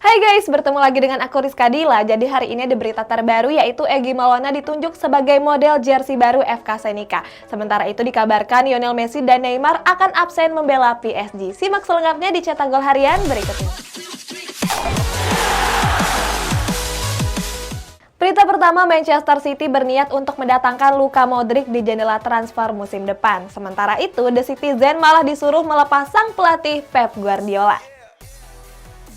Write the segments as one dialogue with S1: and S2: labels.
S1: Hai guys, bertemu lagi dengan aku Rizka Dila. Jadi hari ini ada berita terbaru yaitu Egy Maulana ditunjuk sebagai model jersey baru FK Senika. Sementara itu dikabarkan Lionel Messi dan Neymar akan absen membela PSG. Simak selengkapnya di Cetak Gol Harian berikutnya. Berita pertama, Manchester City berniat untuk mendatangkan Luka Modric di jendela transfer musim depan. Sementara itu, The Citizen malah disuruh melepas sang pelatih Pep Guardiola.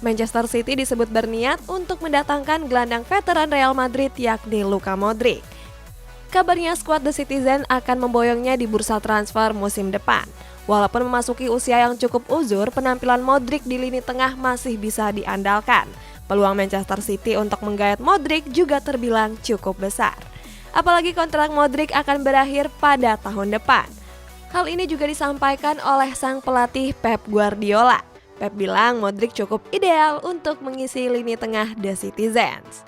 S1: Manchester City disebut berniat untuk mendatangkan gelandang veteran Real Madrid yakni Luka Modric. Kabarnya skuad The Citizen akan memboyongnya di bursa transfer musim depan. Walaupun memasuki usia yang cukup uzur, penampilan Modric di lini tengah masih bisa diandalkan. Peluang Manchester City untuk menggait Modric juga terbilang cukup besar. Apalagi kontrak Modric akan berakhir pada tahun depan. Hal ini juga disampaikan oleh sang pelatih Pep Guardiola. Pep bilang Modric cukup ideal untuk mengisi lini tengah The Citizens.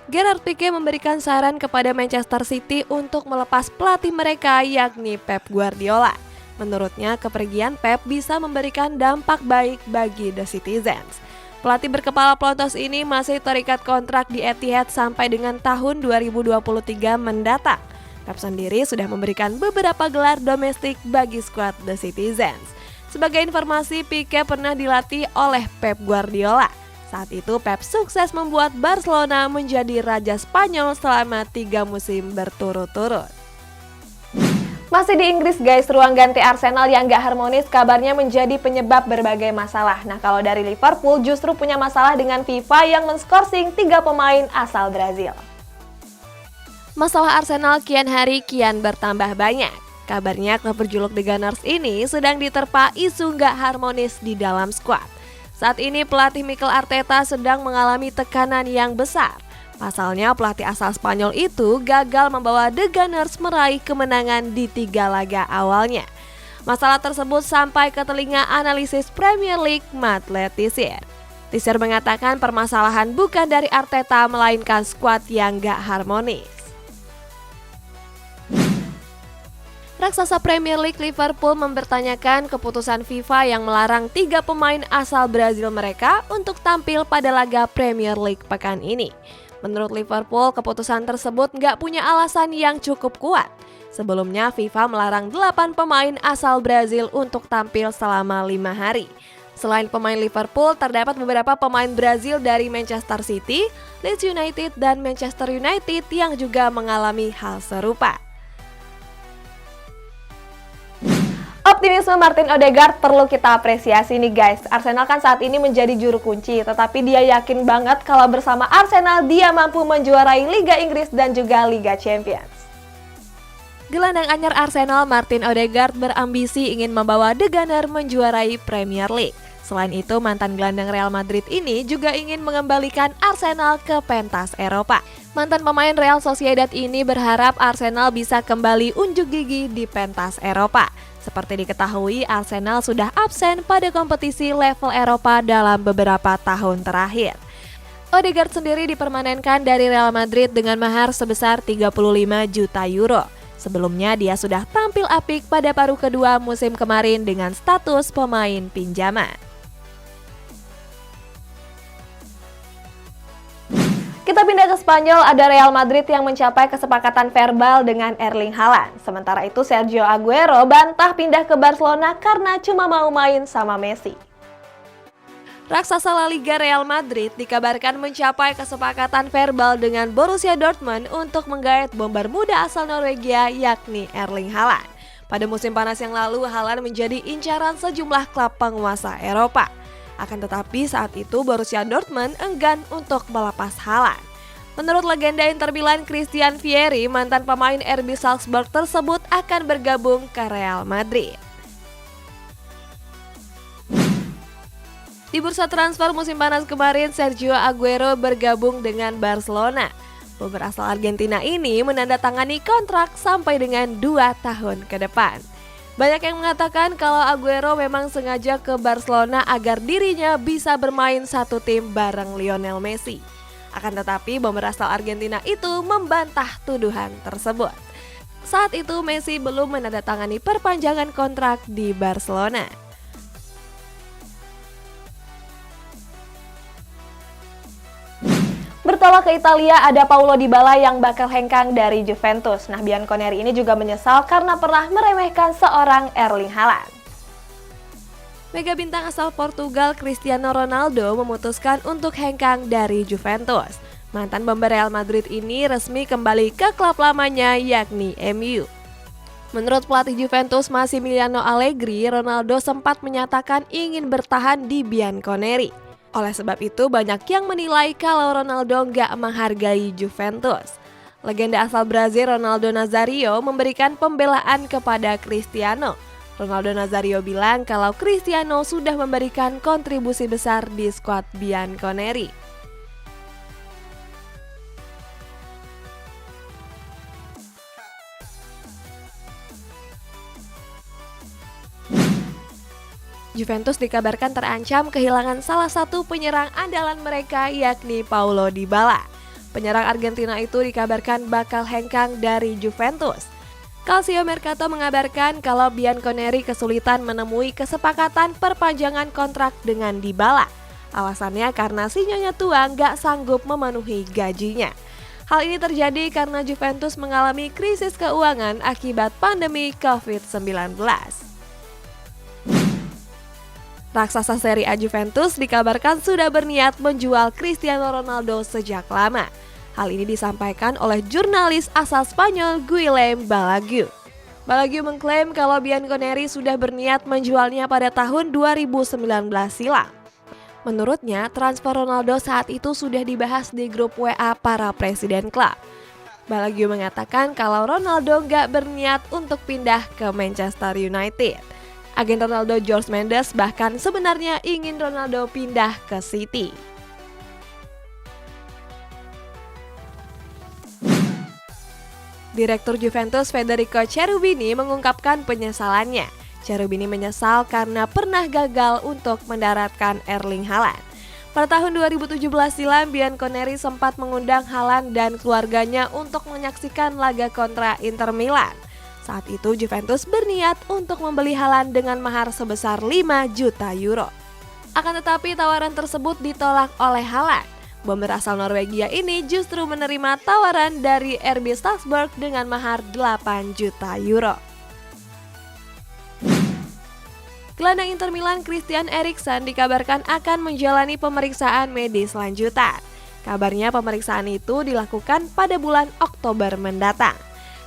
S1: Gerard Pique memberikan saran kepada Manchester City untuk melepas pelatih mereka yakni Pep Guardiola. Menurutnya, kepergian Pep bisa memberikan dampak baik bagi The Citizens. Pelatih berkepala pelontos ini masih terikat kontrak di Etihad sampai dengan tahun 2023 mendatang. Pep sendiri sudah memberikan beberapa gelar domestik bagi skuad The Citizens. Sebagai informasi, Pique pernah dilatih oleh Pep Guardiola. Saat itu Pep sukses membuat Barcelona menjadi raja Spanyol selama 3 musim berturut-turut. Masih di Inggris guys, ruang ganti Arsenal yang gak harmonis kabarnya menjadi penyebab berbagai masalah. Nah kalau dari Liverpool justru punya masalah dengan FIFA yang menskorsing 3 pemain asal Brazil. Masalah Arsenal kian hari kian bertambah banyak. Kabarnya klub berjuluk The Gunners ini sedang diterpa isu gak harmonis di dalam skuad. Saat ini pelatih Mikel Arteta sedang mengalami tekanan yang besar. Pasalnya pelatih asal Spanyol itu gagal membawa The Gunners meraih kemenangan di 3 laga awalnya. Masalah tersebut sampai ke telinga analisis Premier League Matt Letizier. Letizier mengatakan permasalahan bukan dari Arteta melainkan skuad yang gak harmonis. Raksasa Premier League Liverpool mempertanyakan keputusan FIFA yang melarang 3 pemain asal Brazil mereka untuk tampil pada laga Premier League pekan ini. Menurut Liverpool, keputusan tersebut nggak punya alasan yang cukup kuat. Sebelumnya, FIFA melarang 8 pemain asal Brazil untuk tampil selama 5 hari. Selain pemain Liverpool, terdapat beberapa pemain Brazil dari Manchester City, Leeds United, dan Manchester United yang juga mengalami hal serupa. Optimisme Martin Odegaard perlu kita apresiasi nih guys. Arsenal kan saat ini menjadi juru kunci, tetapi dia yakin banget kalau bersama Arsenal dia mampu menjuarai Liga Inggris dan juga Liga Champions. Gelandang anyar Arsenal Martin Odegaard berambisi ingin membawa The Gunners menjuarai Premier League. Selain itu, mantan gelandang Real Madrid ini juga ingin mengembalikan Arsenal ke pentas Eropa. Mantan pemain Real Sociedad ini berharap Arsenal bisa kembali unjuk gigi di pentas Eropa. Seperti diketahui, Arsenal sudah absen pada kompetisi level Eropa dalam beberapa tahun terakhir. Odegaard sendiri dipermanenkan dari Real Madrid dengan mahar sebesar 35 juta euro. Sebelumnya dia sudah tampil apik pada paruh kedua musim kemarin dengan status pemain pinjaman. Kita pindah ke Spanyol, ada Real Madrid yang mencapai kesepakatan verbal dengan Erling Haaland. Sementara itu Sergio Aguero bantah pindah ke Barcelona karena cuma mau main sama Messi. Raksasa La Liga Real Madrid dikabarkan mencapai kesepakatan verbal dengan Borussia Dortmund untuk menggait bomber muda asal Norwegia yakni Erling Haaland. Pada musim panas yang lalu, Haaland menjadi incaran sejumlah klub penguasa Eropa. Akan tetapi saat itu Borussia Dortmund enggan untuk melepas Haaland. Menurut legenda Inter Milan Christian Vieri, mantan pemain RB Salzburg tersebut akan bergabung ke Real Madrid. Di bursa transfer musim panas kemarin, Sergio Aguero bergabung dengan Barcelona. Bomber asal Argentina ini menandatangani kontrak sampai dengan 2 tahun ke depan. Banyak yang mengatakan kalau Aguero memang sengaja ke Barcelona agar dirinya bisa bermain satu tim bareng Lionel Messi. Akan tetapi bomber asal Argentina itu membantah tuduhan tersebut. Saat itu Messi belum menandatangani perpanjangan kontrak di Barcelona. Bertolak ke Italia, ada Paulo Dybala yang bakal hengkang dari Juventus. Nah, Bianconeri ini juga menyesal karena pernah meremehkan seorang Erling Haaland. Mega bintang asal Portugal Cristiano Ronaldo memutuskan untuk hengkang dari Juventus. Mantan pemain Real Madrid ini resmi kembali ke klub lamanya yakni MU. Menurut pelatih Juventus Massimiliano Allegri, Ronaldo sempat menyatakan ingin bertahan di Bianconeri. Oleh sebab itu, banyak yang menilai kalau Ronaldo nggak menghargai Juventus. Legenda asal Brazil Ronaldo Nazario memberikan pembelaan kepada Cristiano. Ronaldo Nazario bilang kalau Cristiano sudah memberikan kontribusi besar di skuad Bianconeri. Juventus dikabarkan terancam kehilangan salah satu penyerang andalan mereka yakni Paulo Dybala. Penyerang Argentina itu dikabarkan bakal hengkang dari Juventus. Calcio Mercato mengabarkan kalau Bianconeri kesulitan menemui kesepakatan perpanjangan kontrak dengan Dybala. Alasannya karena si nyonya tua nggak sanggup memenuhi gajinya. Hal ini terjadi karena Juventus mengalami krisis keuangan akibat pandemi COVID-19. Raksasa Serie A Juventus dikabarkan sudah berniat menjual Cristiano Ronaldo sejak lama. Hal ini disampaikan oleh jurnalis asal Spanyol Guillem Balague. Balague mengklaim kalau Bianconeri sudah berniat menjualnya pada tahun 2019 silam. Menurutnya, transfer Ronaldo saat itu sudah dibahas di grup WA para presiden klub. Balague mengatakan kalau Ronaldo nggak berniat untuk pindah ke Manchester United. Agen Ronaldo Jorge Mendes bahkan sebenarnya ingin Ronaldo pindah ke City. Direktur Juventus Federico Cherubini mengungkapkan penyesalannya. Cherubini menyesal karena pernah gagal untuk mendaratkan Erling Haaland. Pada tahun 2017 silam, Bianconeri sempat mengundang Haaland dan keluarganya untuk menyaksikan laga kontra Inter Milan. Saat itu Juventus berniat untuk membeli Haaland dengan mahar sebesar 5 juta euro. Akan tetapi tawaran tersebut ditolak oleh Haaland. Bomber asal Norwegia ini justru menerima tawaran dari RB Salzburg dengan mahar 8 juta euro. Gelandang Inter Milan Christian Eriksen dikabarkan akan menjalani pemeriksaan medis lanjutan. Kabarnya pemeriksaan itu dilakukan pada bulan Oktober mendatang.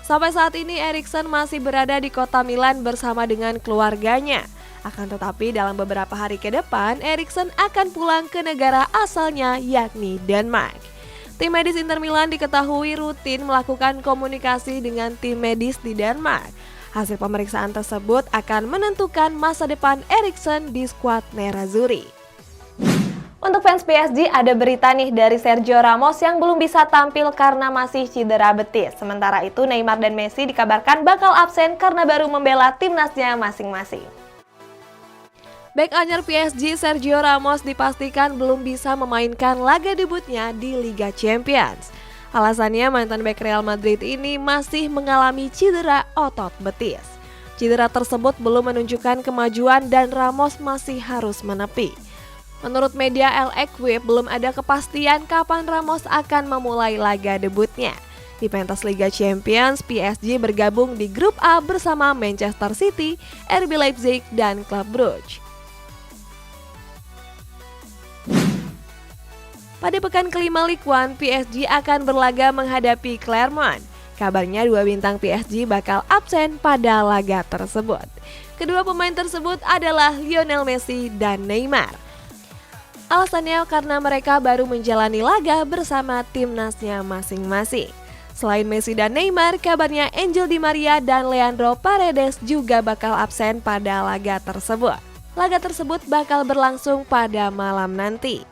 S1: Sampai saat ini Eriksen masih berada di kota Milan bersama dengan keluarganya. Akan tetapi dalam beberapa hari ke depan, Eriksen akan pulang ke negara asalnya yakni Denmark. Tim medis Inter Milan diketahui rutin melakukan komunikasi dengan tim medis di Denmark. Hasil pemeriksaan tersebut akan menentukan masa depan Eriksen di skuad Nerazzurri. Untuk fans PSG, ada berita nih dari Sergio Ramos yang belum bisa tampil karena masih cedera betis. Sementara itu, Neymar dan Messi dikabarkan bakal absen karena baru membela timnasnya masing-masing. Bek anyar PSG Sergio Ramos dipastikan belum bisa memainkan laga debutnya di Liga Champions. Alasannya mantan bek Real Madrid ini masih mengalami cedera otot betis. Cedera tersebut belum menunjukkan kemajuan dan Ramos masih harus menepi. Menurut media El Equipe, belum ada kepastian kapan Ramos akan memulai laga debutnya. Di pentas Liga Champions, PSG bergabung di grup A bersama Manchester City, RB Leipzig, dan Club Brugge. Pada pekan kelima Ligue 1, PSG akan berlaga menghadapi Clermont. Kabarnya dua bintang PSG bakal absen pada laga tersebut. Kedua pemain tersebut adalah Lionel Messi dan Neymar. Alasannya karena mereka baru menjalani laga bersama timnasnya masing-masing. Selain Messi dan Neymar, kabarnya Angel Di Maria dan Leandro Paredes juga bakal absen pada laga tersebut. Laga tersebut bakal berlangsung pada malam nanti.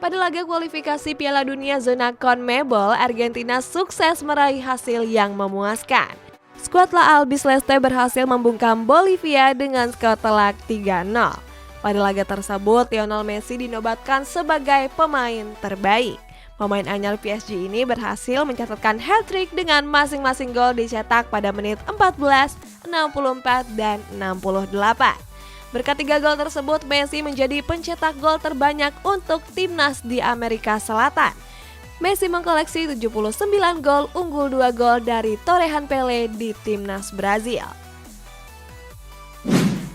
S1: Pada laga kualifikasi Piala Dunia zona CONMEBOL, Argentina sukses meraih hasil yang memuaskan. Skuad La Albiceleste berhasil membungkam Bolivia dengan skor telak 3-0. Pada laga tersebut, Lionel Messi dinobatkan sebagai pemain terbaik. Pemain anyar PSG ini berhasil mencatatkan hat-trick dengan masing-masing gol dicetak pada menit 14, 64, dan 68. Berkat 3 gol tersebut, Messi menjadi pencetak gol terbanyak untuk timnas di Amerika Selatan. Messi mengkoleksi 79 gol, unggul 2 gol dari torehan Pele di timnas Brazil.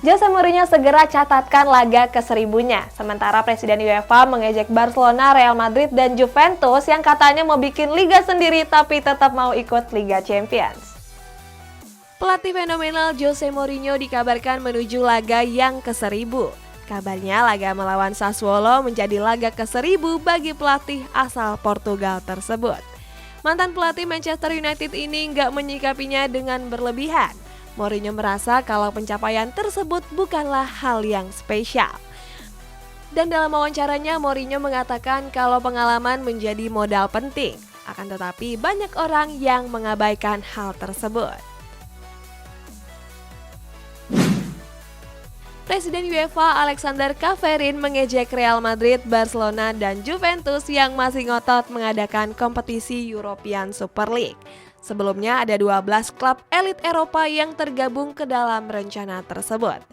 S1: Jose Mourinho segera catatkan laga ke-1000-nya. Sementara Presiden UEFA mengejek Barcelona, Real Madrid, dan Juventus yang katanya mau bikin liga sendiri tapi tetap mau ikut Liga Champions. Pelatih fenomenal Jose Mourinho dikabarkan menuju laga yang ke-1000. Kabarnya laga melawan Sassuolo menjadi laga ke-1000 bagi pelatih asal Portugal tersebut. Mantan pelatih Manchester United ini nggak menyikapinya dengan berlebihan. Mourinho merasa kalau pencapaian tersebut bukanlah hal yang spesial. Dan dalam wawancaranya, Mourinho mengatakan kalau pengalaman menjadi modal penting. Akan tetapi banyak orang yang mengabaikan hal tersebut. Presiden UEFA Alexander Čaferin mengejek Real Madrid, Barcelona, dan Juventus yang masih ngotot mengadakan kompetisi European Super League. Sebelumnya ada 12 klub elit Eropa yang tergabung ke dalam rencana tersebut.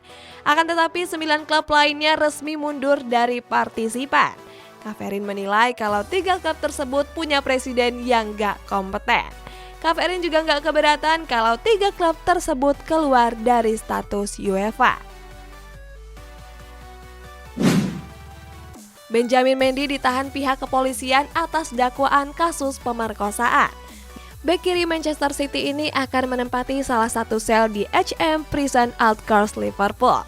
S1: Akan tetapi 9 klub lainnya resmi mundur dari partisipan. Čaferin menilai kalau 3 klub tersebut punya presiden yang gak kompeten. Čaferin juga gak keberatan kalau 3 klub tersebut keluar dari status UEFA. Benjamin Mendy ditahan pihak kepolisian atas dakwaan kasus pemerkosaan. Bek kiri Manchester City ini akan menempati salah satu sel di HM Prison Outcourse Liverpool.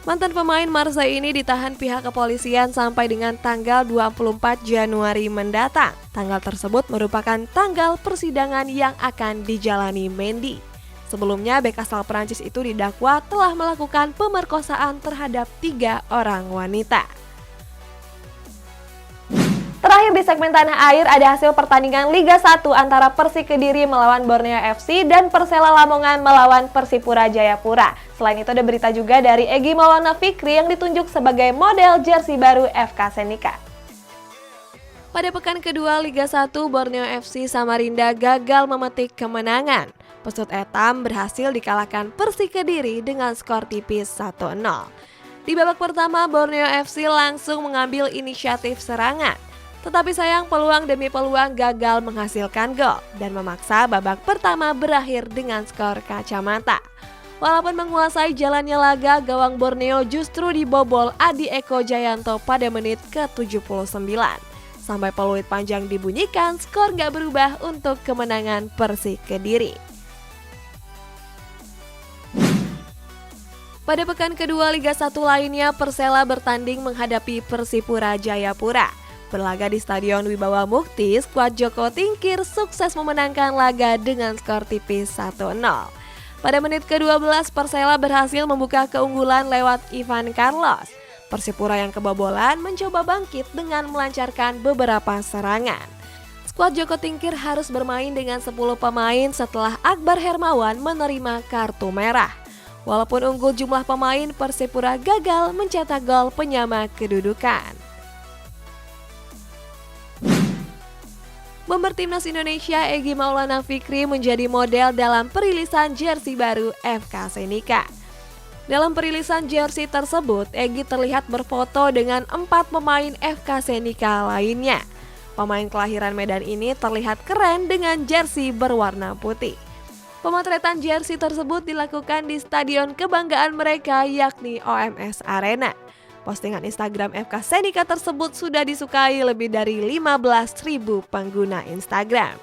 S1: Mantan pemain Marseille ini ditahan pihak kepolisian sampai dengan tanggal 24 Januari mendatang. Tanggal tersebut merupakan tanggal persidangan yang akan dijalani Mendy. Sebelumnya, bek asal Prancis itu didakwa telah melakukan pemerkosaan terhadap 3 orang wanita. Terakhir di segmen Tanah Air ada hasil pertandingan Liga 1 antara Persik Kediri melawan Borneo FC dan Persela Lamongan melawan Persipura Jayapura. Selain itu ada berita juga dari Egy Maulana Fikri yang ditunjuk sebagai model jersey baru FK Senika. Pada pekan kedua Liga 1, Borneo FC Samarinda gagal memetik kemenangan. Pesut Etam berhasil dikalahkan Persik Kediri dengan skor tipis 1-0. Di babak pertama, Borneo FC langsung mengambil inisiatif serangan. Tetapi sayang peluang demi peluang gagal menghasilkan gol dan memaksa babak pertama berakhir dengan skor kacamata. Walaupun menguasai jalannya laga, gawang Borneo justru dibobol Adi Eko Jayanto pada menit ke-79. Sampai peluit panjang dibunyikan, skor gak berubah untuk kemenangan Persik Kediri. Pada pekan kedua Liga 1 lainnya, Persela bertanding menghadapi Persipura Jayapura. Berlaga di Stadion Wibawa Mukti, skuad Joko Tingkir sukses memenangkan laga dengan skor tipis 1-0. Pada menit ke-12, Persela berhasil membuka keunggulan lewat Ivan Carlos. Persipura yang kebobolan mencoba bangkit dengan melancarkan beberapa serangan. Skuad Joko Tingkir harus bermain dengan 10 pemain setelah Akbar Hermawan menerima kartu merah. Walaupun unggul jumlah pemain, Persipura gagal mencetak gol penyama kedudukan. Bomber Timnas Indonesia Egy Maulana Fikri menjadi model dalam perilisan jersey baru FK Senika. Dalam perilisan jersey tersebut, Egy terlihat berfoto dengan 4 pemain FK Senika lainnya. Pemain kelahiran Medan ini terlihat keren dengan jersey berwarna putih. Pemotretan jersey tersebut dilakukan di stadion kebanggaan mereka yakni OMS Arena. Postingan Instagram FK Senika tersebut sudah disukai lebih dari 15.000 pengguna Instagram.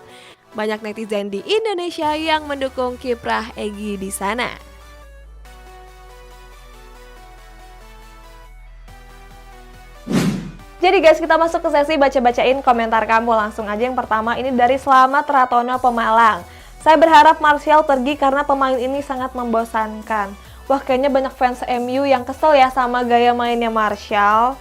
S1: Banyak netizen di Indonesia yang mendukung kiprah Egy di sana. Jadi guys, kita masuk ke sesi baca-bacain komentar kamu. Langsung aja yang pertama ini dari Slamet Ratono Pemalang. Saya berharap Martial pergi karena pemain ini sangat membosankan. Wah, kayaknya banyak fans MU yang kesel ya sama gaya mainnya Martial.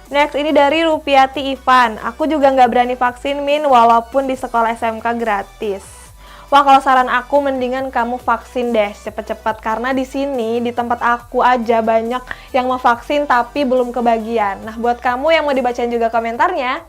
S1: Next, ini dari Rupiati Ivan. Aku juga nggak berani vaksin, Min, walaupun di sekolah SMK gratis. Wah, kalau saran aku mendingan kamu vaksin deh cepet-cepet. Karena di sini, di tempat aku aja banyak yang mau vaksin tapi belum kebagian. Nah, buat kamu yang mau dibacain juga komentarnya,